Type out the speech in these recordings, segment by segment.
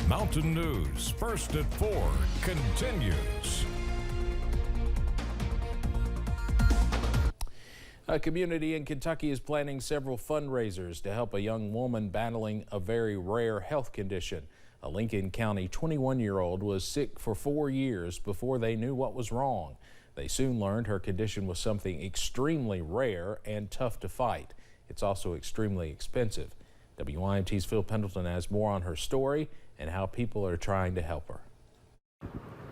Mountain News, First at 4, continues. A community in Kentucky is planning several fundraisers to help a young woman battling a very rare health condition. A Lincoln County 21-year-old was sick for 4 years before they knew what was wrong. They soon learned her condition was something extremely rare and tough to fight. It's also extremely expensive. WYMT's Phil Pendleton has more on her story and how people are trying to help her.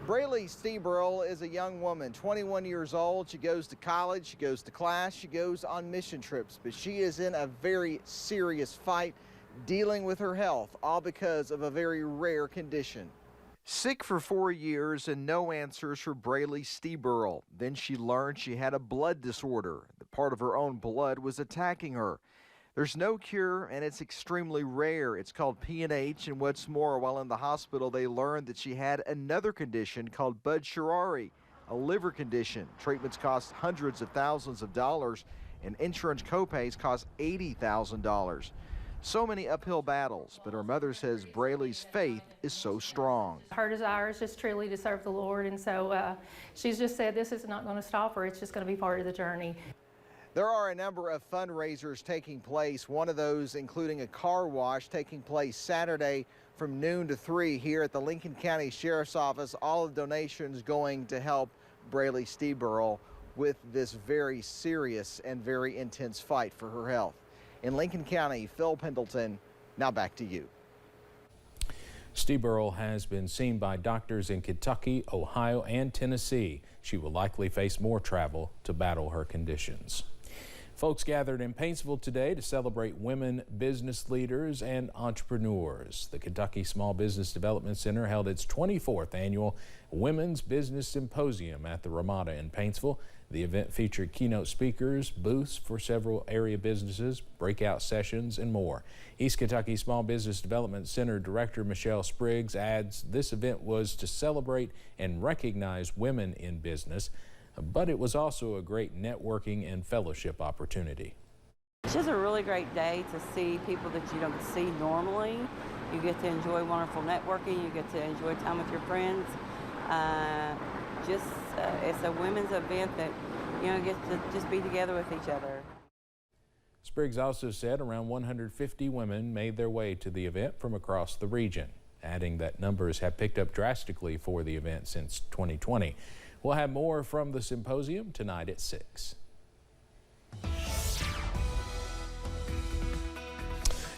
Braylee Steeberl is a young woman, 21 years old. She goes to college, she goes to class, she goes on mission trips, but she is in a very serious fight dealing with her health, all because of a very rare condition. Sick for 4 years and no answers for Braylee Steeberl. Then she learned she had a blood disorder. The part of her own blood was attacking her. There's no cure, and it's extremely rare. It's called PNH, and what's more, while in the hospital, they learned that she had another condition called Budd-Chiari, a liver condition. Treatments cost hundreds of thousands of dollars, and insurance copays cost $80,000. So many uphill battles, but her mother says Braylee's faith is so strong. Her desire is just truly to serve the Lord, and so she's just said this is not going to stop her. It's just going to be part of the journey. There are a number of fundraisers taking place, one of those including a car wash taking place Saturday from noon to 3 here at the Lincoln County Sheriff's Office. All of donations going to help Braylee Steeberl with this very serious and very intense fight for her health. In Lincoln County, Phil Pendleton, now back to you. Steeberl has been seen by doctors in Kentucky, Ohio, and Tennessee. She will likely face more travel to battle her conditions. Folks gathered in Paintsville today to celebrate women business leaders and entrepreneurs. The Kentucky Small Business Development Center held its 24th annual Women's Business Symposium at the Ramada in Paintsville. The event featured keynote speakers, booths for several area businesses, breakout sessions, and more. East Kentucky Small Business Development Center Director Michelle Spriggs adds this event was to celebrate and recognize women in business, but it was also a great networking and fellowship opportunity. It's just a really great day to see people that you don't see normally. You get to enjoy wonderful networking, you get to enjoy time with your friends. It's a women's event that, get to just be together with each other. Spriggs also said around 150 women made their way to the event from across the region, adding that numbers have picked up drastically for the event since 2020. We'll have more from the symposium tonight at 6.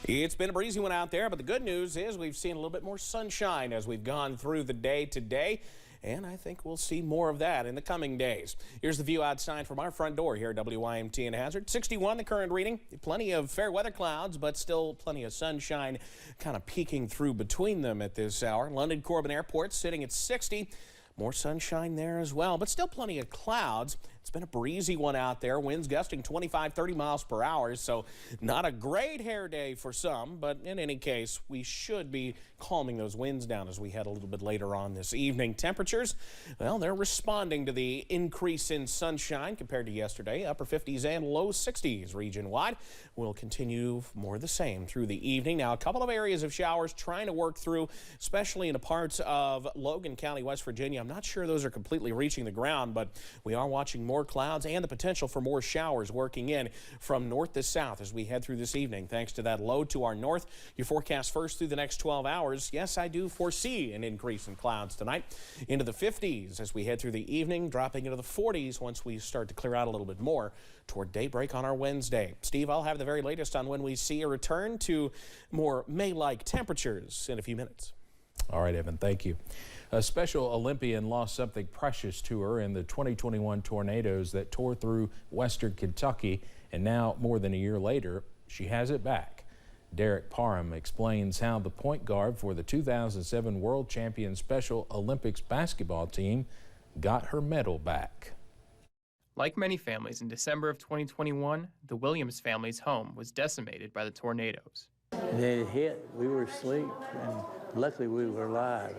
It's been a breezy one out there, but the good news is we've seen a little bit more sunshine as we've gone through the day today, and I think we'll see more of that in the coming days. Here's the view outside from our front door here at WYMT in Hazard. 61 the current reading. Plenty of fair weather clouds, but still plenty of sunshine kind of peeking through between them at this hour. London Corbin Airport sitting at 60. More sunshine there as well, but still plenty of clouds. It's been a breezy one out there. Winds gusting 25, 30 miles per hour, so not a great hair day for some, but in any case, we should be calming those winds down as we head a little bit later on this evening. Temperatures, well, they're responding to the increase in sunshine compared to yesterday. Upper 50s and low 60s region-wide. Will continue more the same through the evening. Now, a couple of areas of showers trying to work through, especially in the parts of Logan County, West Virginia. I'm not sure those are completely reaching the ground, but we are watching more clouds and the potential for more showers working in from north to south as we head through this evening. Thanks to that low to our north, your forecast first through the next 12 hours. Yes, I do foresee an increase in clouds tonight into the 50s as we head through the evening, dropping into the 40s once we start to clear out a little bit more toward daybreak on our Wednesday. Steve, I'll have the very latest on when we see a return to more May-like temperatures in a few minutes. All right, Evan, thank you. A Special Olympian lost something precious to her in the 2021 tornadoes that tore through western Kentucky, and now, more than a year later, she has it back. Derek Parham explains how the point guard for the 2007 World Champion Special Olympics basketball team got her medal back. Like many families in December of 2021, the Williams family's home was decimated by the tornadoes. They hit, we were asleep, and luckily we were alive.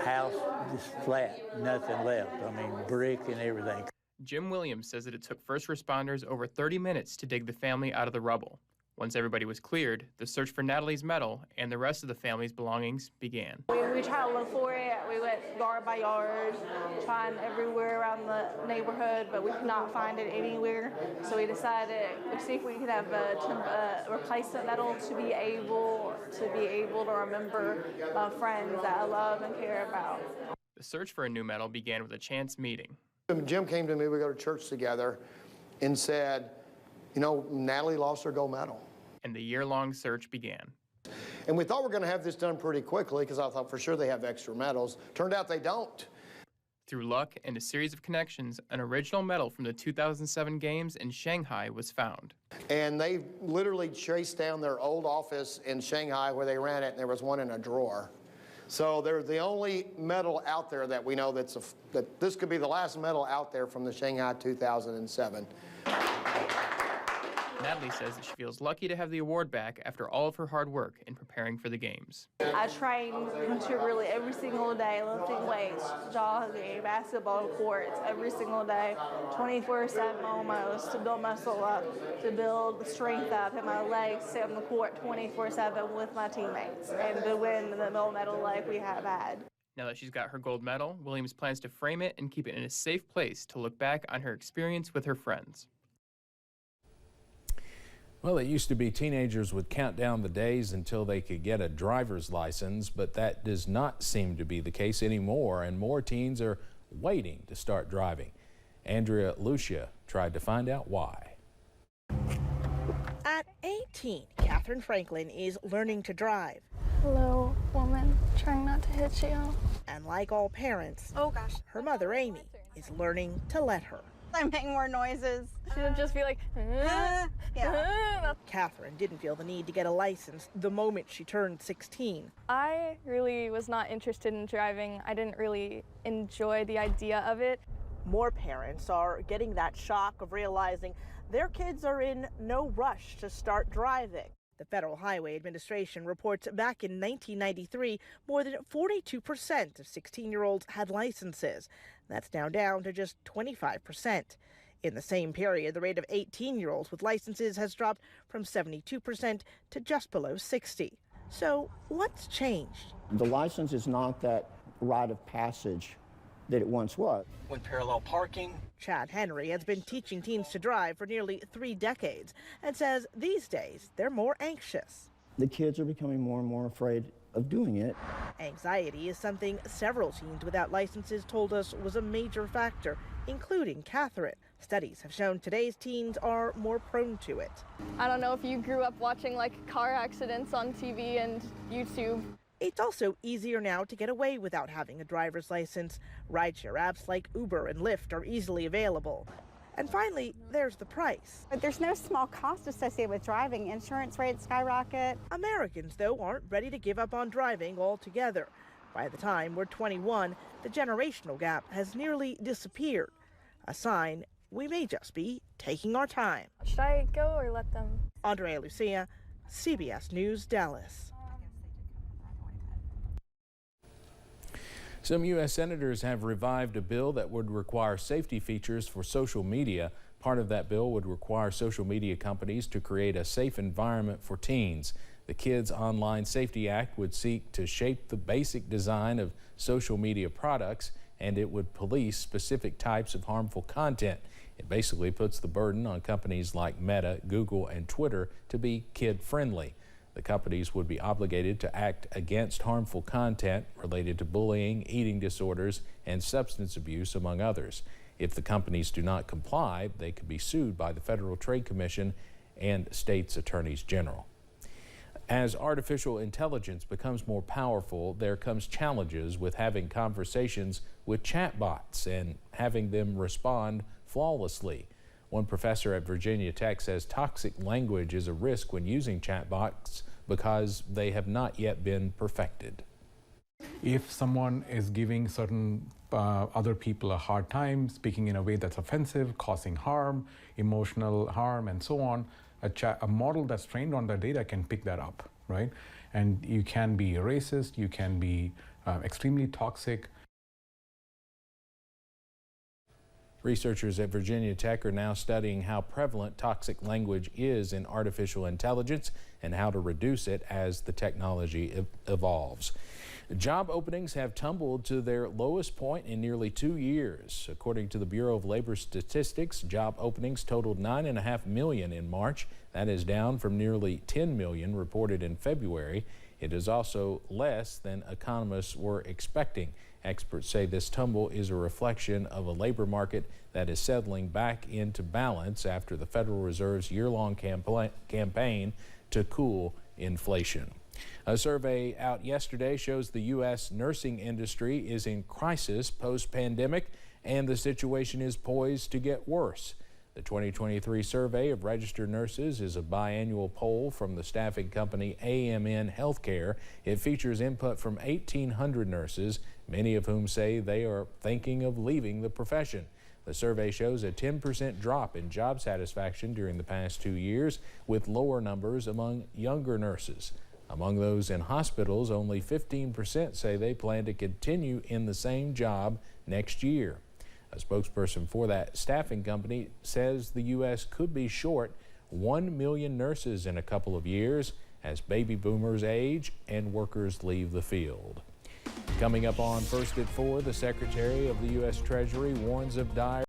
House just flat, nothing left. I mean, brick and everything. Jim Williams says that it took first responders over 30 minutes to dig the family out of the rubble. Once everybody was cleared, the search for Natalie's medal and the rest of the family's belongings began. We tried to look for it. We went yard by yard, trying everywhere around the neighborhood, but we could not find it anywhere. So we decided to see if we could have a replacement medal to be able to remember friends that I love and care about. The search for a new medal began with a chance meeting. Jim came to me, we go to church together, and said, you know, Natalie lost her gold medal. And the year-long search began. And we thought we were going to have this done pretty quickly because I thought for sure they have extra medals. Turned out they don't. Through luck and a series of connections, an original medal from the 2007 Games in Shanghai was found. And they literally chased down their old office in Shanghai where they ran it, and there was one in a drawer. So they're the only medal out there that we know that this could be the last medal out there from the Shanghai 2007. Natalie says that she feels lucky to have the award back after all of her hard work in preparing for the Games. I train really every single day, lifting weights, jogging, basketball courts, every single day, 24/7 almost, to build muscle up, to build the strength up in my legs, sit on the court 24/7 with my teammates, and to win the gold medal like we have had. Now that she's got her gold medal, Williams plans to frame it and keep it in a safe place to look back on her experience with her friends. Well, it used to be teenagers would count down the days until they could get a driver's license, but that does not seem to be the case anymore, and more teens are waiting to start driving. Andrea Lucia tried to find out why. At 18, Catherine Franklin is learning to drive. Hello, woman. Trying not to hit you. And like all parents, Oh gosh. her mother Amy is learning to let her. I'm making more noises. She'll just be like, Yeah. Catherine didn't feel the need to get a license the moment she turned 16. I really was not interested in driving. I didn't really enjoy the idea of it. More parents are getting that shock of realizing their kids are in no rush to start driving. The Federal Highway Administration reports back in 1993, more than 42% of 16-year-olds had licenses. That's now down to just 25%. In the same period, the rate of 18-year-olds with licenses has dropped from 72% to just below 60. So what's changed? The license is not that rite of passage that it once was. When parallel parking. Chad Henry has been teaching teens to drive for nearly 3 decades and says these days they're more anxious. The kids are becoming more and more afraid of doing it. Anxiety is something several teens without licenses told us was a major factor, including Catherine. Studies have shown today's teens are more prone to it. I don't know if you grew up watching like car accidents on TV and YouTube. It's also easier now to get away without having a driver's license. Rideshare apps like Uber and Lyft are easily available. And finally, there's the price. But there's no small cost associated with driving. Insurance rates skyrocket. Americans, though, aren't ready to give up on driving altogether. By the time we're 21, the generational gap has nearly disappeared. A sign we may just be taking our time. Should I go or let them? Andrea Lucia, CBS News, Dallas. Some U.S. senators have revived a bill that would require safety features for social media. Part of that bill would require social media companies to create a safe environment for teens. The Kids Online Safety Act would seek to shape the basic design of social media products, and it would police specific types of harmful content. It basically puts the burden on companies like Meta, Google, and Twitter to be kid-friendly. The companies would be obligated to act against harmful content related to bullying, eating disorders, and substance abuse, among others. If the companies do not comply, they could be sued by the Federal Trade Commission and states' attorneys general. As artificial intelligence becomes more powerful, there comes challenges with having conversations with chatbots and having them respond flawlessly. One professor at Virginia Tech says toxic language is a risk when using chatbots because they have not yet been perfected. If someone is giving certain other people a hard time, speaking in a way that's offensive, causing harm, emotional harm, and so on, a model that's trained on that data can pick that up, right? And you can be racist, you can be extremely toxic. Researchers at Virginia Tech are now studying how prevalent toxic language is in artificial intelligence and how to reduce it as the technology evolves. Job openings have tumbled to their lowest point in nearly 2 years. According to the Bureau of Labor Statistics, job openings totaled 9.5 million in March. That is down from nearly 10 million reported in February. It is also less than economists were expecting. Experts say this tumble is a reflection of a labor market that is settling back into balance after the Federal Reserve's year-long campaign to cool inflation. A survey out yesterday shows the U.S. nursing industry is in crisis post-pandemic, and the situation is poised to get worse. The 2023 survey of registered nurses is a biannual poll from the staffing company AMN Healthcare. It features input from 1,800 nurses, many of whom say they are thinking of leaving the profession. The survey shows a 10% drop in job satisfaction during the past 2 years, with lower numbers among younger nurses. Among those in hospitals, only 15% say they plan to continue in the same job next year. A spokesperson for that staffing company says the U.S. could be short 1 million nurses in a couple of years as baby boomers age and workers leave the field. Coming up on First at 4, the Secretary of the U.S. Treasury warns of dire